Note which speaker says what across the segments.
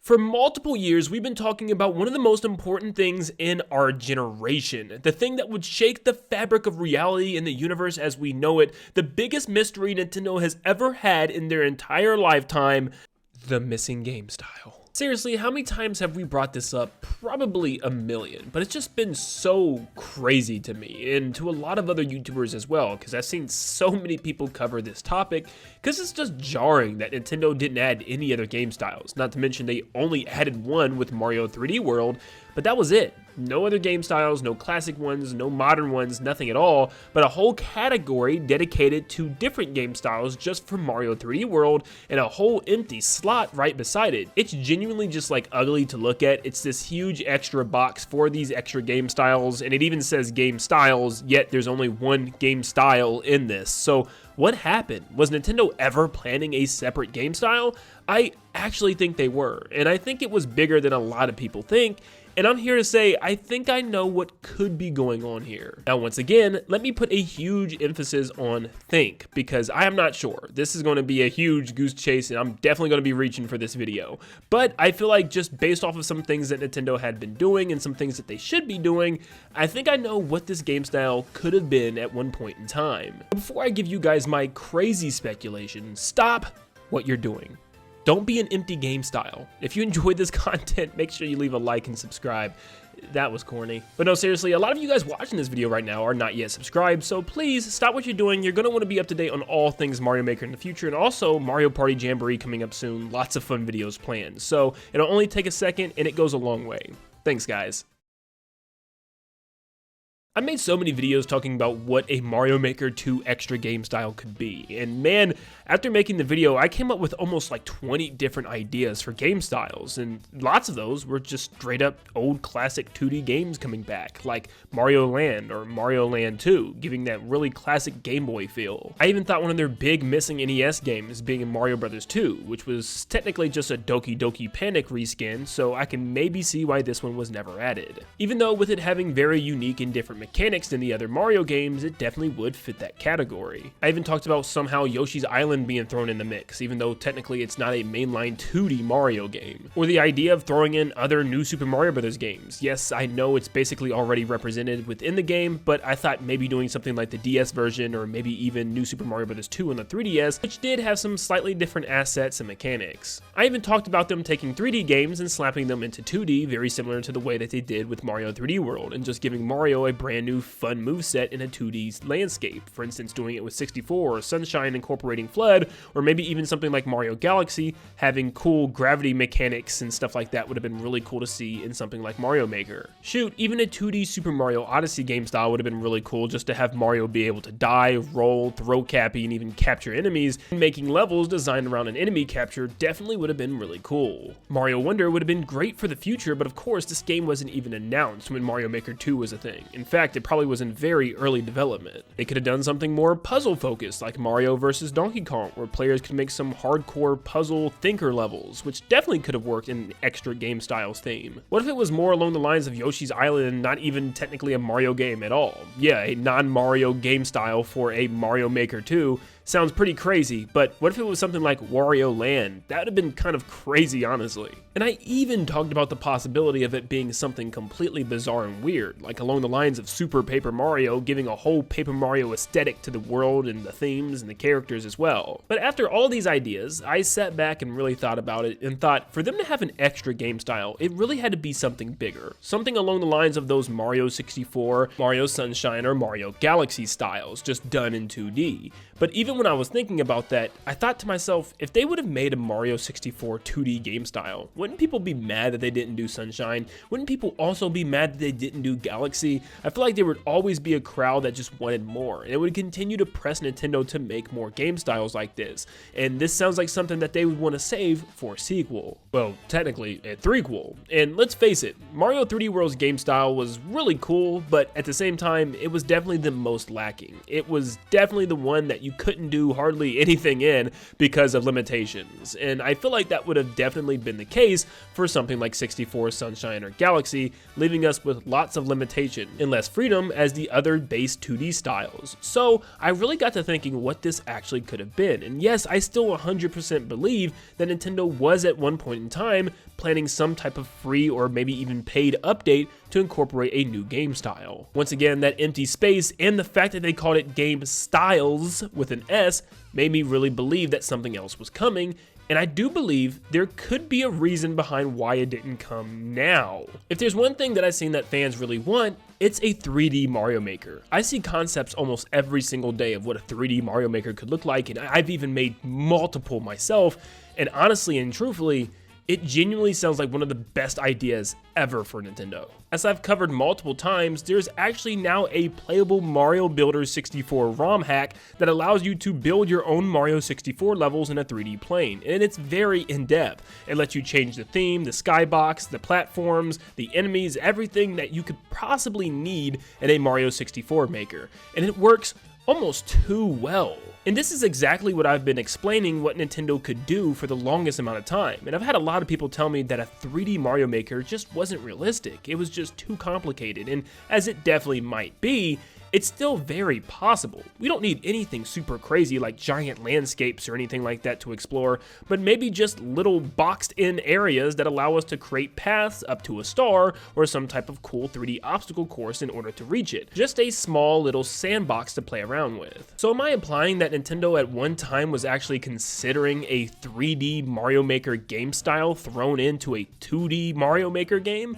Speaker 1: For multiple years, we've been talking about one of the most important things in our generation. The thing that would shake the fabric of reality in the universe as we know it. The biggest mystery Nintendo has ever had in their entire lifetime. The missing game style. Seriously, how many times have we brought this up? Probably a million, but it's just been so crazy to me and to a lot of other YouTubers as well, because I've seen so many people cover this topic, because it's just jarring that Nintendo didn't add any other game styles, not to mention they only added one with Mario 3D World, but that was it. No other game styles, no classic ones, no modern ones, nothing at all, but a whole category dedicated to different game styles just for Mario 3D World and a whole empty slot right beside it. It's genuinely just like ugly to look at. It's this huge extra box for these extra game styles, and it even says game styles, yet there's only one game style in this. So what happened? Was Nintendo ever planning a separate game style? I actually think they were, and I think it was bigger than a lot of people think. And I'm here to say, I think I know what could be going on here. Now, once again, let me put a huge emphasis on think, because I am not sure. This is going to be a huge goose chase, and I'm definitely going to be reaching for this video. But I feel like just based off of some things that Nintendo had been doing and some things that they should be doing, I think I know what this game style could have been at one point in time. Before I give you guys my crazy speculation, stop what you're doing. Don't be an empty game style. If you enjoyed this content, make sure you leave a like and subscribe. That was corny. But no, seriously, a lot of you guys watching this video right now are not yet subscribed, so please stop what you're doing. You're going to want to be up to date on all things Mario Maker in the future, and also Mario Party Jamboree coming up soon. Lots of fun videos planned. So it'll only take a second, and it goes a long way. Thanks, guys. I made so many videos talking about what a Mario Maker 2 extra game style could be, and man, after making the video, I came up with almost like 20 different ideas for game styles, and lots of those were just straight up old classic 2D games coming back, like Mario Land or Mario Land 2, giving that really classic Game Boy feel. I even thought one of their big missing NES games being in Mario Bros. 2, which was technically just a Doki Doki Panic reskin, so I can maybe see why this one was never added. Even though with it having very unique and different mechanics than the other Mario games, it definitely would fit that category. I even talked about somehow Yoshi's Island being thrown in the mix, even though technically it's not a mainline 2D Mario game. Or the idea of throwing in other new Super Mario Bros. Games. Yes, I know it's basically already represented within the game, but I thought maybe doing something like the DS version or maybe even New Super Mario Bros. 2 on the 3DS, which did have some slightly different assets and mechanics. I even talked about them taking 3D games and slapping them into 2D, very similar to the way that they did with Mario 3D World, and just giving Mario a brand new fun moveset in a 2D landscape. For instance, doing it with 64, or Sunshine incorporating Flood, or maybe even something like Mario Galaxy having cool gravity mechanics and stuff like that would have been really cool to see in something like Mario Maker. Shoot, even a 2D Super Mario Odyssey game style would have been really cool, just to have Mario be able to die, roll, throw Cappy, and even capture enemies. Making levels designed around an enemy capture definitely would have been really cool. Mario Wonder would have been great for the future, but of course this game wasn't even announced when Mario Maker 2 was a thing. In fact, it probably was in very early development. They could have done something more puzzle focused like Mario vs. Donkey Kong, where players could make some hardcore puzzle thinker levels, which definitely could have worked in an extra game styles theme. What if it was more along the lines of Yoshi's Island and not even technically a Mario game at all? Yeah, a non-Mario game style for a Mario Maker 2 sounds pretty crazy, but what if it was something like Wario Land? That would have been kind of crazy, honestly. And I even talked about the possibility of it being something completely bizarre and weird, like along the lines of Super Paper Mario, giving a whole Paper Mario aesthetic to the world and the themes and the characters as well. But after all these ideas, I sat back and really thought about it and thought, for them to have an extra game style, it really had to be something bigger. Something along the lines of those Mario 64, Mario Sunshine, or Mario Galaxy styles, just done in 2D. But even when I was thinking about that, I thought to myself, if they would have made a Mario 64 2D game style, wouldn't people be mad that they didn't do Sunshine? Wouldn't people also be mad that they didn't do Galaxy? I feel like there would always be a crowd that just wanted more, and it would continue to press Nintendo to make more game styles like this. And this sounds like something that they would want to save for a sequel. Well, technically, a threequel. And let's face it, Mario 3D World's game style was really cool, but at the same time, it was definitely the most lacking. It was definitely the one that you couldn't couldn't do hardly anything in because of limitations. And I feel like that would have definitely been the case for something like 64 Sunshine or Galaxy, leaving us with lots of limitation and less freedom as the other base 2D styles. So I really got to thinking what this actually could have been. And yes, I still 100% believe that Nintendo was at one point in time planning some type of free or maybe even paid update to incorporate a new game style. Once again, that empty space and the fact that they called it Game Styles with an S made me really believe that something else was coming, and I do believe there could be a reason behind why it didn't come now. If there's one thing that I've seen that fans really want, it's a 3D Mario Maker. I see concepts almost every single day of what a 3D Mario Maker could look like, and I've even made multiple myself, and honestly and truthfully, it genuinely sounds like one of the best ideas ever for Nintendo. As I've covered multiple times, there's actually now a playable Mario Builder 64 ROM hack that allows you to build your own Mario 64 levels in a 3D plane, and it's very in-depth. It lets you change the theme, the skybox, the platforms, the enemies, everything that you could possibly need in a Mario 64 maker, and it works almost too well. And this is exactly what I've been explaining what Nintendo could do for the longest amount of time. And I've had a lot of people tell me that a 3D Mario Maker just wasn't realistic. It was just too complicated, and as it definitely might be, it's still very possible. We don't need anything super crazy like giant landscapes or anything like that to explore, but maybe just little boxed in areas that allow us to create paths up to a star or some type of cool 3D obstacle course in order to reach it. Just a small little sandbox to play around with. So am I implying that Nintendo at one time was actually considering a 3D Mario Maker game style thrown into a 2D Mario Maker game?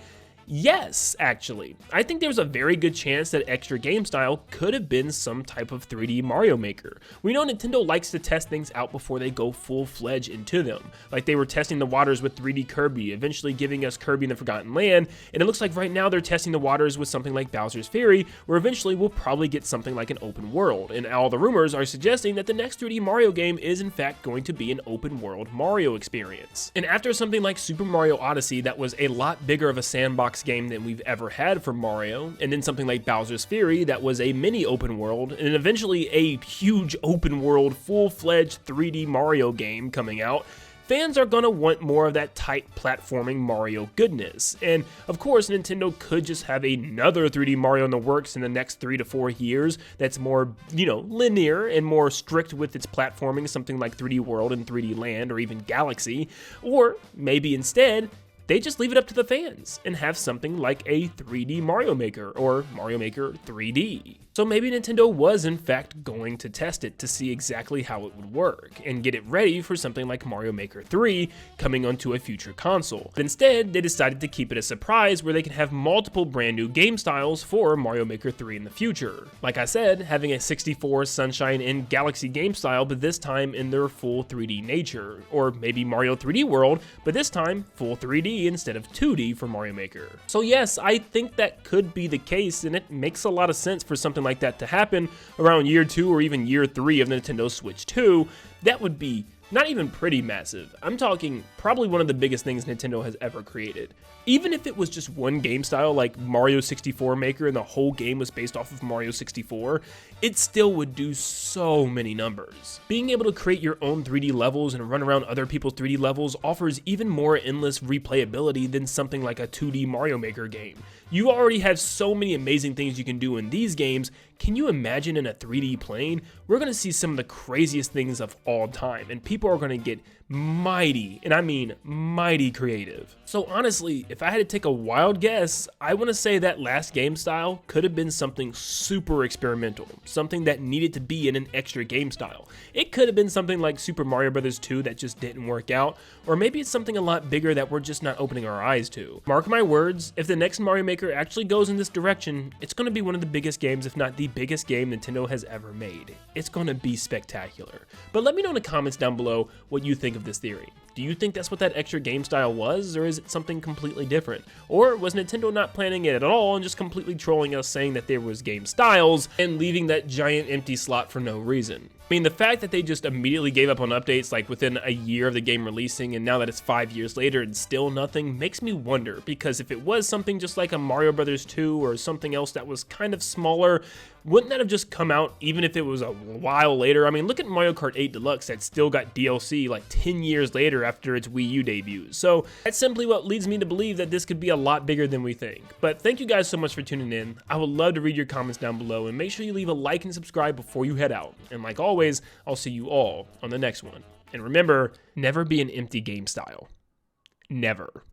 Speaker 1: Yes, actually. I think there's a very good chance that extra game style could have been some type of 3D Mario Maker. We know Nintendo likes to test things out before they go full-fledged into them. Like they were testing the waters with 3D Kirby, eventually giving us Kirby in the Forgotten Land, and it looks like right now they're testing the waters with something like Bowser's Fury, where eventually we'll probably get something like an open world. And all the rumors are suggesting that the next 3D Mario game is in fact going to be an open world Mario experience. And after something like Super Mario Odyssey that was a lot bigger of a sandbox game than we've ever had for Mario, and then something like Bowser's Fury that was a mini open world, and eventually a huge open world full-fledged 3D Mario game coming out, fans are gonna want more of that tight platforming Mario goodness. And of course, Nintendo could just have another 3D Mario in the works in the next 3 to 4 years that's more, linear and more strict with its platforming, something like 3D World and 3D Land or even Galaxy. Or maybe instead, they just leave it up to the fans and have something like a 3D Mario Maker or Mario Maker 3D. So maybe Nintendo was in fact going to test it to see exactly how it would work and get it ready for something like Mario Maker 3 coming onto a future console. But instead, they decided to keep it a surprise where they can have multiple brand new game styles for Mario Maker 3 in the future. Like I said, having a 64 Sunshine and Galaxy game style, but this time in their full 3D nature. Or maybe Mario 3D World, but this time full 3D instead of 2D for Mario Maker. So yes, I think that could be the case, and it makes a lot of sense for something like that to happen around year 2 or even year 3 of Nintendo Switch 2. That would be not even pretty massive. I'm talking probably one of the biggest things Nintendo has ever created. Even if it was just one game style like Mario 64 Maker and the whole game was based off of Mario 64, it still would do so many numbers. Being able to create your own 3D levels and run around other people's 3D levels offers even more endless replayability than something like a 2D Mario Maker game. You already have so many amazing things you can do in these games. Can you imagine in a 3D plane? We're going to see some of the craziest things of all time, and people are going to get mighty, and I mean mighty creative. So honestly, if I had to take a wild guess, I want to say that last game style could have been something super experimental, something that needed to be in an extra game style. It could have been something like Super Mario Bros. 2 that just didn't work out, or maybe it's something a lot bigger that we're just not opening our eyes to. Mark my words, if the next Mario Maker actually goes in this direction, it's going to be one of the biggest games, if not the biggest game Nintendo has ever made. It's going to be spectacular. But let me know in the comments down below what you think of this theory. Do you think that's what that extra game style was, or is it something completely different? Or was Nintendo not planning it at all and just completely trolling us, saying that there was game styles and leaving that giant empty slot for no reason? I mean, the fact that they just immediately gave up on updates like within a year of the game releasing, and now that it's 5 years later and still nothing, makes me wonder, because if it was something just like a Mario Bros. 2 or something else that was kind of smaller, wouldn't that have just come out even if it was a while later? I mean, look at Mario Kart 8 Deluxe that still got DLC like 10 years later after its Wii U debut. So that's simply what leads me to believe that this could be a lot bigger than we think. But thank you guys so much for tuning in. I would love to read your comments down below, and make sure you leave a like and subscribe before you head out. And like always, I'll see you all on the next one. And remember, never be an empty game style. Never.